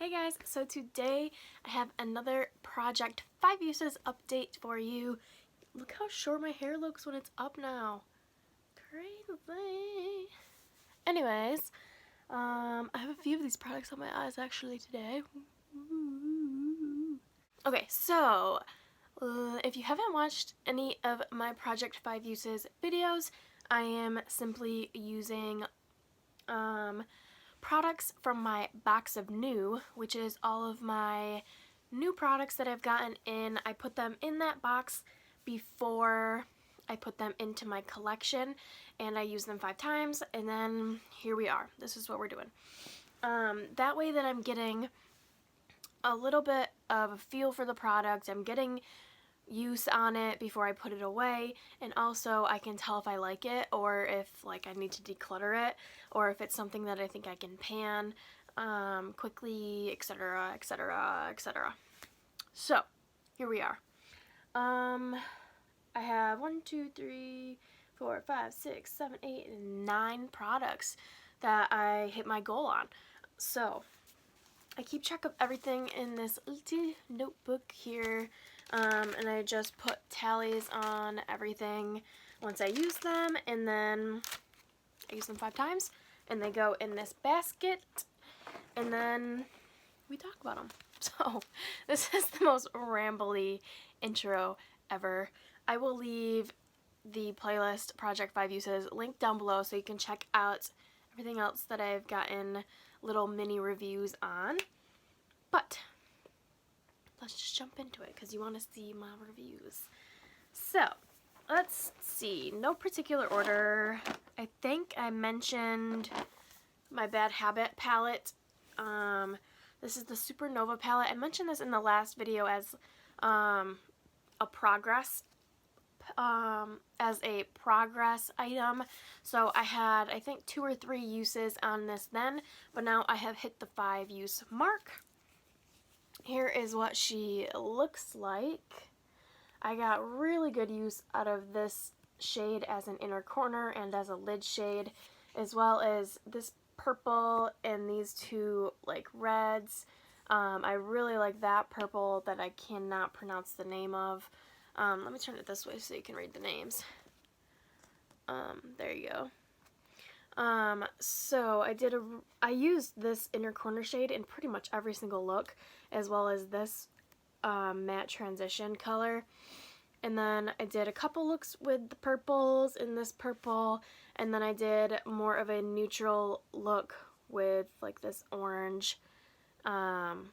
Hey guys, so today I have another Project 5 Uses update for you. Look how short my hair looks when it's up now. Crazy. Anyways, I have a few of these products on my eyes actually today. Okay, so if you haven't watched any of my Project 5 Uses videos, I am simply using products from my box of new, which is all of my new products that I've gotten in. I put them in that box before I put them into my collection, and I use them 5 times, and then here we are. This is what we're doing. That way that I'm getting a little bit of a feel for the product. I'm getting use on it before I put it away, and also I can tell if I like it or if like I need to declutter it, or if it's something that I think I can pan quickly, etc, etc, etc. So here we are. I have 1, 2, 3, 4, 5, 6, 7, 8, and 9 products that I hit my goal on. So I keep track of everything in this little notebook here, and I just put tallies on everything once I use them, and then I use them 5 times, and they go in this basket, and then we talk about them. So this is the most rambly intro ever. I will leave the playlist Project 5 Uses linked down below so you can check out everything else that I've gotten little mini reviews on. But let's just jump into it because you want to see my reviews. So let's see, no particular order. I think I mentioned my Bad Habit palette. This is the Supernova palette. I mentioned this in the last video as a progress item. So I had, I think, 2 or 3 uses on this then, but now I have hit the 5 use mark. Here is what she looks like. I got really good use out of this shade as an inner corner and as a lid shade, as well as this purple and these 2 like reds. I really like that purple that I cannot pronounce the name of. Let me turn it this way so you can read the names. There you go. So I used this inner corner shade in pretty much every single look, as well as this matte transition color. And then I did a couple looks with the purples in this purple, and then I did more of a neutral look with like this orange. What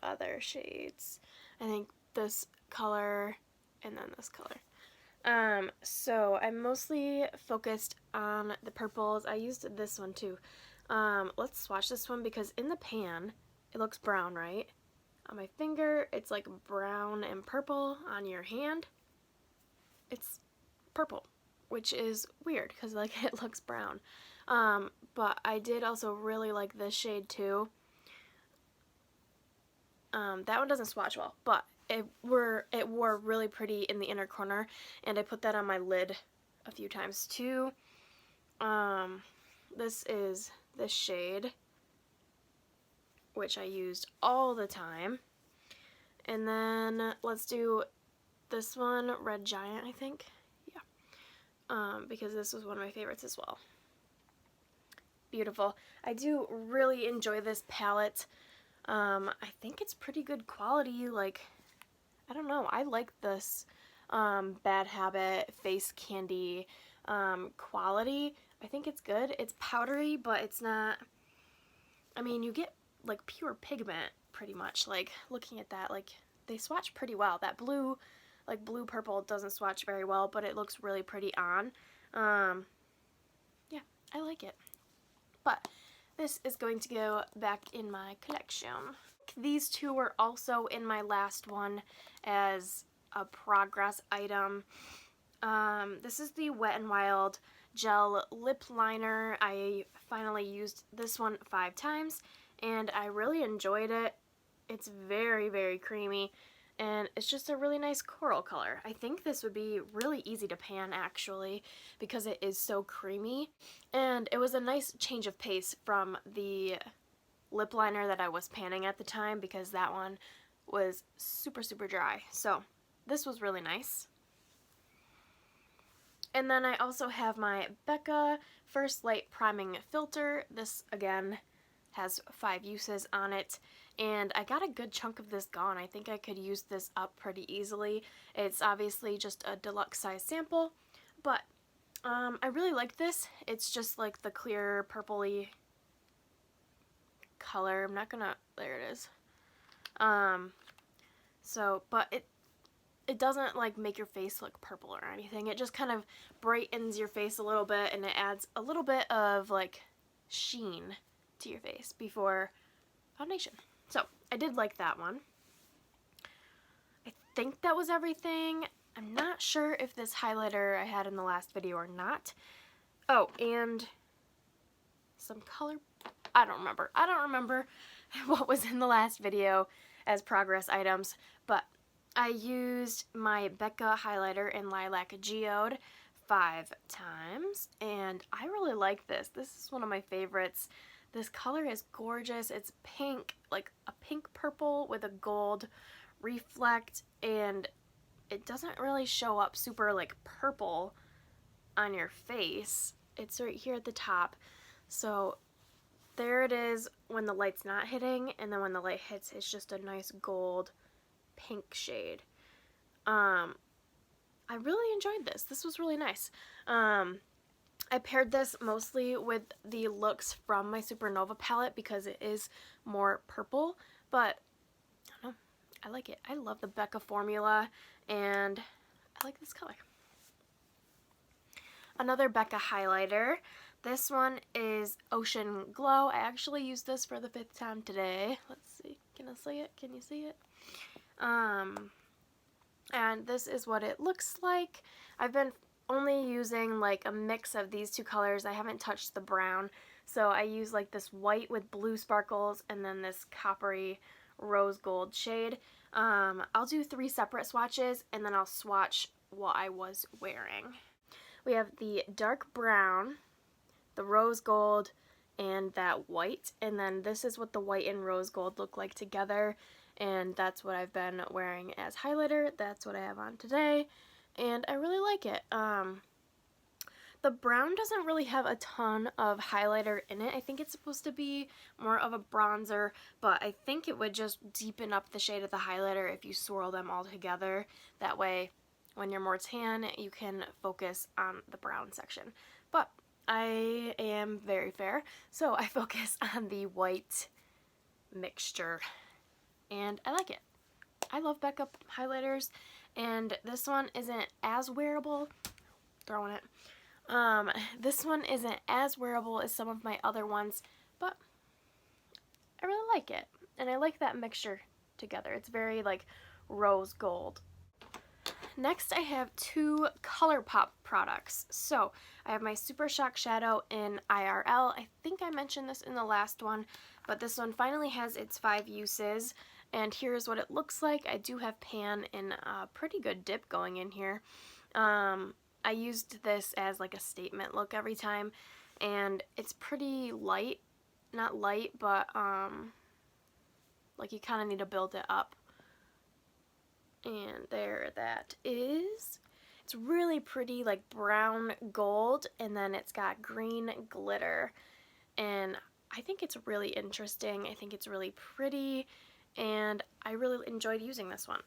other shades? I think this color and then this color. So I mostly focused on the purples. I used this one too. Let's swatch this one because in the pan it looks brown, right? On my finger it's like brown and purple. On your hand it's purple, which is weird because like it looks brown. But I did also really like this shade too. That one doesn't swatch well, but it wore really pretty in the inner corner, and I put that on my lid a few times too. This is this shade, which I used all the time. And then let's do this one, Red Giant, I think. Yeah. Because this was one of my favorites as well. Beautiful. I do really enjoy this palette. I think it's pretty good quality. Like, I don't know, I like this Bad Habit Face Candy quality. I think it's good. It's powdery, but it's not, I mean, you get like pure pigment pretty much. Like, looking at that, like, they swatch pretty well. That blue, like blue purple doesn't swatch very well, but it looks really pretty on. Yeah, I like it. But this is going to go back in my collection. These 2 were also in my last one as a progress item. This is the Wet n Wild Gel Lip Liner. I finally used this one 5 times, and I really enjoyed it. It's very, very creamy, and it's just a really nice coral color. I think this would be really easy to pan actually because it is so creamy, and it was a nice change of pace from the lip liner that I was panning at the time because that one was super, super dry. So this was really nice. And then I also have my Becca First Light Priming Filter. This, again, has 5 uses on it. And I got a good chunk of this gone. I think I could use this up pretty easily. It's obviously just a deluxe size sample, but I really like this. It's just like the clear purpley color. I'm not gonna, there it is. But it doesn't like make your face look purple or anything. It just kind of brightens your face a little bit, and it adds a little bit of like sheen to your face before foundation. So I did like that one. I think that was everything. I'm not sure if this highlighter I had in the last video or not. Oh, and some color. I don't remember. I don't remember what was in the last video as progress items, but I used my Becca highlighter in Lilac Geode 5 times, and I really like this. This is one of my favorites. This color is gorgeous. It's pink, like a pink purple with a gold reflect, and it doesn't really show up super like purple on your face. It's right here at the top. So there it is when the light's not hitting, and then when the light hits, it's just a nice gold pink shade. I really enjoyed this. This was really nice. I paired this mostly with the looks from my Supernova palette because it is more purple, but I don't know, I like it. I love the Becca formula, and I like this color. Another Becca highlighter. This one is Ocean Glow. I actually used this for the 5th time today. Let's see. Can I see it? Can you see it? And this is what it looks like. I've been only using like a mix of these 2 colors. I haven't touched the brown. So I use like this white with blue sparkles and then this coppery rose gold shade. I'll do 3 separate swatches and then I'll swatch what I was wearing. We have the dark brown, the rose gold, and that white. And then this is what the white and rose gold look like together. And that's what I've been wearing as highlighter. That's what I have on today. And I really like it. The brown doesn't really have a ton of highlighter in it. I think it's supposed to be more of a bronzer, but I think it would just deepen up the shade of the highlighter if you swirl them all together. That way, when you're more tan, you can focus on the brown section. But I am very fair, so I focus on the white mixture, and I like it. I love Becca highlighters, and this one isn't as wearable. Throwing it. This one isn't as wearable as some of my other ones, but I really like it, and I like that mixture together. It's very like rose gold. Next I have 2 ColourPop products. So I have my Super Shock Shadow in IRL. I think I mentioned this in the last one, but this one finally has its 5 uses, and here's what it looks like. I do have pan in a pretty good dip going in here. I used this as like a statement look every time, and it's pretty light. Not light, but like you kind of need to build it up. And there that is. It's really pretty, like brown gold, and then it's got green glitter. And I think it's really interesting. I think it's really pretty, and I really enjoyed using this one.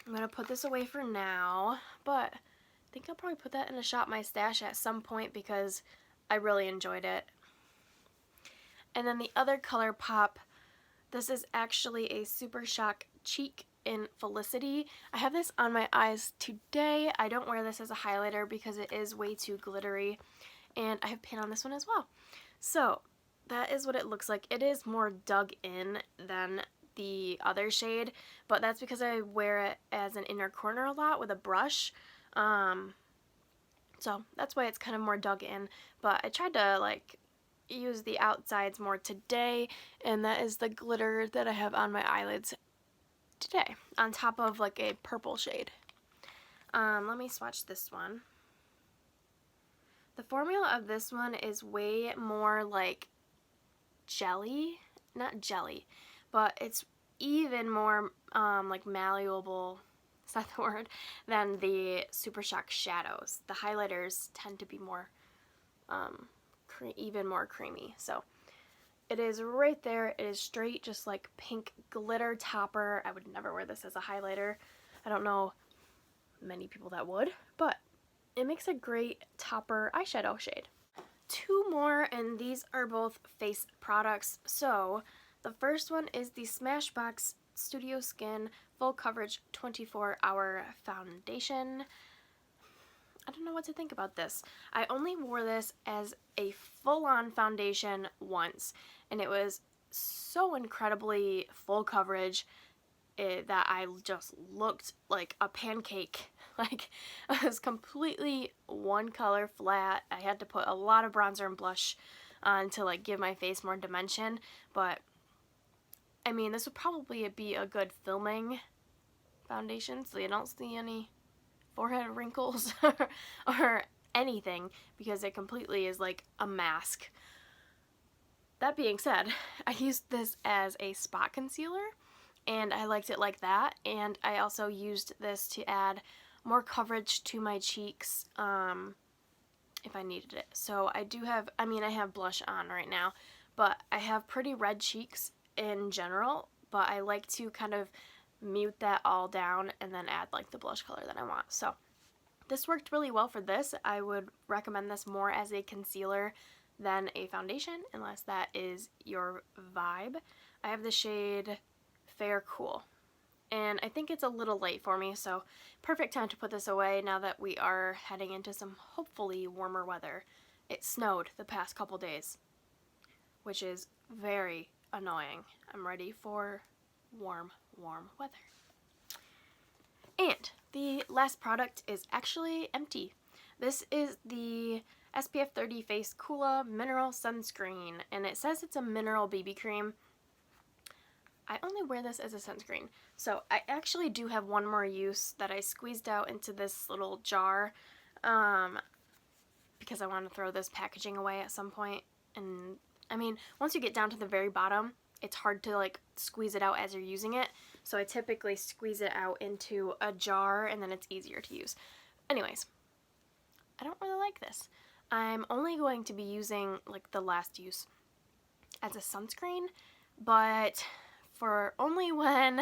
I'm going to put this away for now, but I think I'll probably put that in a Shop My Stash at some point because I really enjoyed it. And then the other ColourPop, this is actually a Super Shock Cheek in Felicity. I have this on my eyes today. I don't wear this as a highlighter because it is way too glittery, and I have pan on this one as well. So that is what it looks like. It is more dug in than the other shade, but that's because I wear it as an inner corner a lot with a brush. So that's why it's kind of more dug in, but I tried to like use the outsides more today, and that is the glitter that I have on my eyelids today on top of like a purple shade. Let me swatch this one. The formula of this one is way more like jelly, not jelly, but it's even more like malleable, is that the word, than the Super Shock shadows. The highlighters tend to be more, even more creamy. So it is right there. It is straight, just like pink glitter topper. I would never wear this as a highlighter. I don't know many people that would, but it makes a great topper eyeshadow shade. Two more, and these are both face products. So the first one is the Smashbox Studio Skin Full Coverage 24-Hour Foundation. I don't know what to think about this. I only wore this as a full-on foundation once, and it was so incredibly full coverage that I just looked like a pancake. Like, I was completely one color flat. I had to put a lot of bronzer and blush on to like give my face more dimension, but I mean, this would probably be a good filming foundation, so you don't see any forehead wrinkles or anything, because it completely is like a mask. That being said, I used this as a spot concealer, and I liked it like that, and I also used this to add more coverage to my cheeks if I needed it. So I do have, I mean, I have blush on right now, but I have pretty red cheeks in general, but I like to kind of mute that all down and then add like the blush color that I want. So this worked really well for this. I would recommend this more as a concealer than a foundation, unless that is your vibe. I have the shade Fair Cool, and I think it's a little late for me, so perfect time to put this away now that we are heading into some hopefully warmer weather. It snowed the past couple days, which is very annoying. I'm ready for warm weather. And the last product is actually empty. This is the SPF 30 Face Coola Mineral Sunscreen, and it says it's a mineral BB cream. I only wear this as a sunscreen, so I actually do have one more use that I squeezed out into this little jar because I want to throw this packaging away at some point. And I mean, once you get down to the very bottom, it's hard to like squeeze it out as you're using it, so I typically squeeze it out into a jar and then it's easier to use. Anyways, I don't really like this. I'm only going to be using like the last use as a sunscreen, but for only when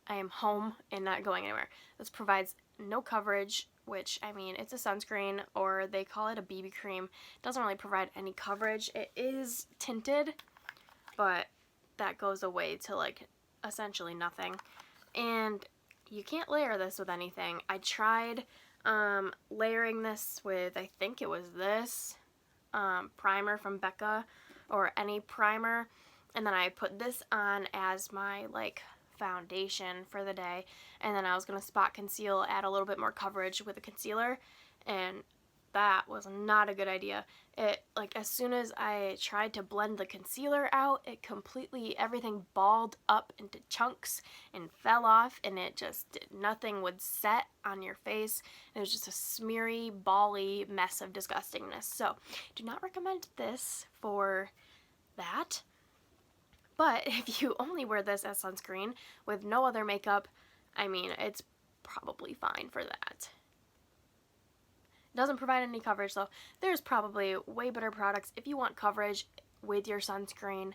I am home and not going anywhere. This provides no coverage, which, I mean, it's a sunscreen, or they call it a BB cream. It doesn't really provide any coverage. It is tinted, but that goes away to like essentially nothing. And you can't layer this with anything. I tried layering this with, I think it was this primer from Becca, or any primer, and then I put this on as my like foundation for the day, and then I was gonna spot conceal, add a little bit more coverage with a concealer, and that was not a good idea. It, like, as soon as I tried to blend the concealer out, it completely, everything balled up into chunks and fell off, and it just, nothing would set on your face. It was just a smeary, bally mess of disgustingness. So, do not recommend this for that. But if you only wear this as sunscreen with no other makeup, I mean, it's probably fine for that. It doesn't provide any coverage, so there's probably way better products. If you want coverage with your sunscreen,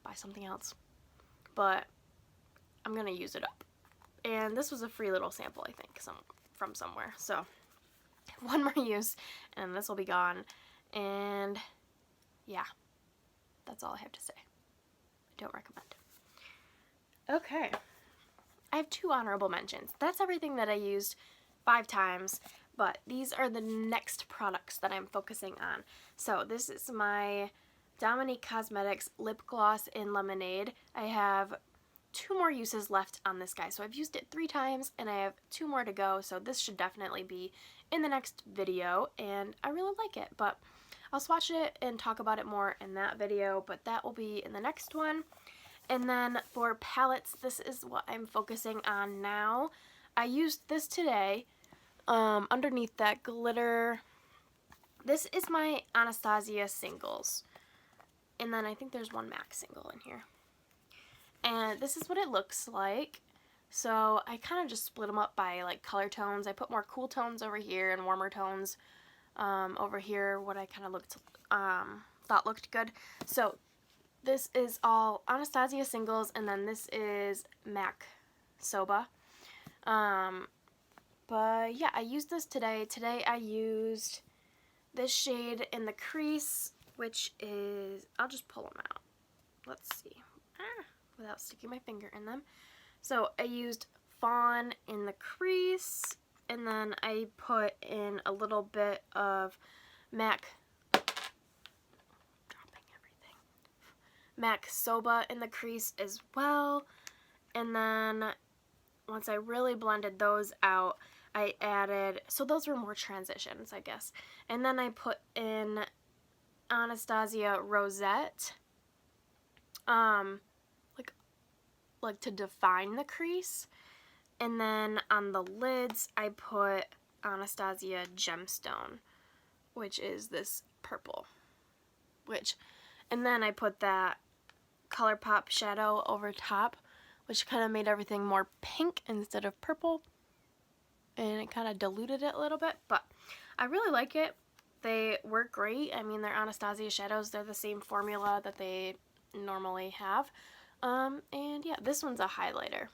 buy something else. But I'm going to use it up. And this was a free little sample, I think, from somewhere. So, one more use, and this will be gone. And, yeah. That's all I have to say. I don't recommend. Okay. I have 2 honorable mentions. That's everything that I used 5 times, but these are the next products that I'm focusing on. So this is my Dominique Cosmetics Lip Gloss in Lemonade. I have 2 more uses left on this guy. So I've used it 3 times, and I have 2 more to go, so this should definitely be in the next video, and I really like it, but I'll swatch it and talk about it more in that video, but that will be in the next one. And then for palettes, this is what I'm focusing on now. I used this today underneath that glitter. This is my Anastasia Singles. And then I think there's one MAC single in here. And this is what it looks like. So I kind of just split them up by like color tones. I put more cool tones over here and warmer tones over here, what I kind of thought looked good. So this is all Anastasia singles, and then this is MAC Soba. But yeah, I used this today. Today I used this shade in the crease, which is, I'll just pull them out. Let's see. Without sticking my finger in them. So I used Fawn in the crease, and then I put in a little bit of MAC Soba in the crease as well. And then once I really blended those out, I added, so those were more transitions, I guess. And then I put in Anastasia Rosette, like to define the crease. And then on the lids, I put Anastasia Gemstone, which is this purple. And then I put that ColourPop shadow over top, which kind of made everything more pink instead of purple. And it kind of diluted it a little bit, but I really like it. They work great. I mean, they're Anastasia shadows. They're the same formula that they normally have. And yeah, this one's a highlighter,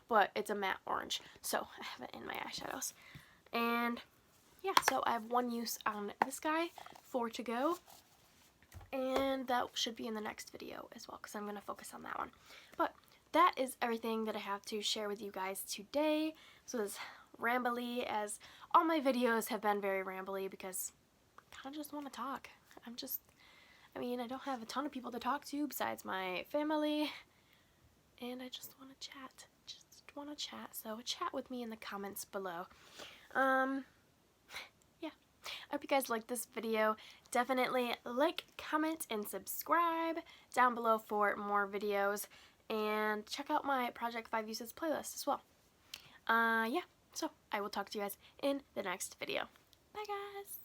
but it's a matte orange, so I have it in my eyeshadows. And yeah, so I have one use on this guy, 4 to go, and that should be in the next video as well, because I'm going to focus on that one. But that is everything that I have to share with you guys today. So as rambly as all my videos have been, very rambly, because I kind of just want to talk. I mean, I don't have a ton of people to talk to besides my family, and I just want to chat. So chat with me in the comments below. Yeah. I hope you guys liked this video. Definitely like, comment, and subscribe down below for more videos, and check out my Project 5 Uses playlist as well. Yeah, so I will talk to you guys in the next video. Bye, guys!